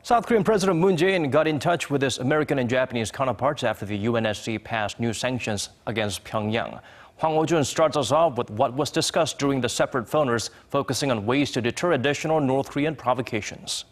South Korean President Moon Jae-in got in touch with his American and Japanese counterparts after the UNSC passed new sanctions against Pyongyang. Hwang Hojun starts us off with what was discussed during the separate phoners, focusing on ways to deter additional North Korean provocations.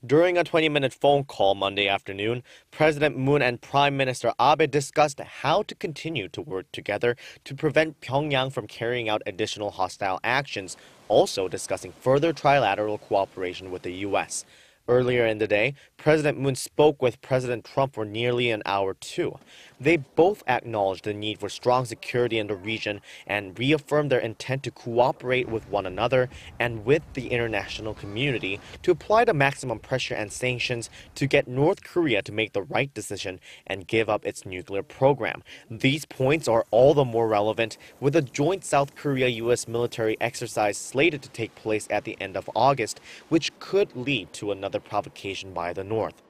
During a 20-minute phone call Monday afternoon, President Moon and Prime Minister Abe discussed how to continue to work together to prevent Pyongyang from carrying out additional hostile actions, also discussing further trilateral cooperation with the U.S. Earlier in the day, President Moon spoke with President Trump for nearly an hour too. They both acknowledged the need for strong security in the region and reaffirmed their intent to cooperate with one another and with the international community to apply the maximum pressure and sanctions to get North Korea to make the right decision and give up its nuclear program. These points are all the more relevant with a joint South Korea-U.S. military exercise slated to take place at the end of August, which could lead to another provocation by the North.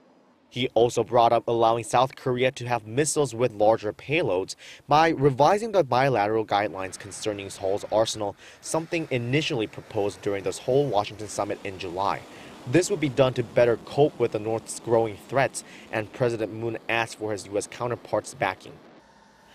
He also brought up allowing South Korea to have missiles with larger payloads by revising the bilateral guidelines concerning Seoul's arsenal, something initially proposed during the Seoul Washington summit in July. This would be done to better cope with the North's growing threats, and President Moon asked for his U.S. counterparts' backing.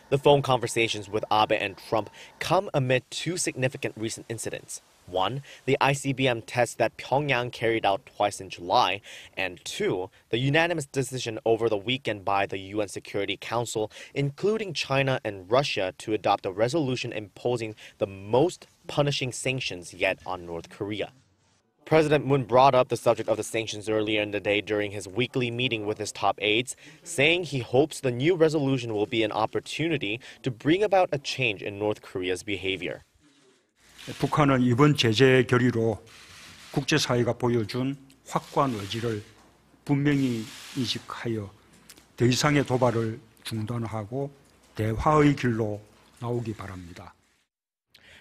The phone conversations with Abe and Trump come amid two significant recent incidents. One, the ICBM test that Pyongyang carried out twice in July, and two, the unanimous decision over the weekend by the UN Security Council, including China and Russia, to adopt a resolution imposing the most punishing sanctions yet on North Korea. President Moon brought up the subject of the sanctions earlier in the day during his weekly meeting with his top aides, saying he hopes the new resolution will be an opportunity to bring about a change in North Korea's behavior. 북한은 이번 제재 결의로 국제사회가 보여준 확고한 의지를 분명히 인식하여 더 이상의 도발을 중단하고 대화의 길로 나오기 바랍니다.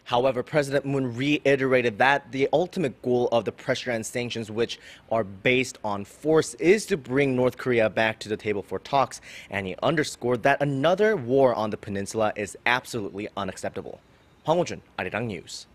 However, President Moon reiterated that the ultimate goal of the pressure and sanctions, which are based on force, is to bring North Korea back to the table for talks, and he underscored that another war on the peninsula is absolutely unacceptable. Hwang Hojun, Arirang News.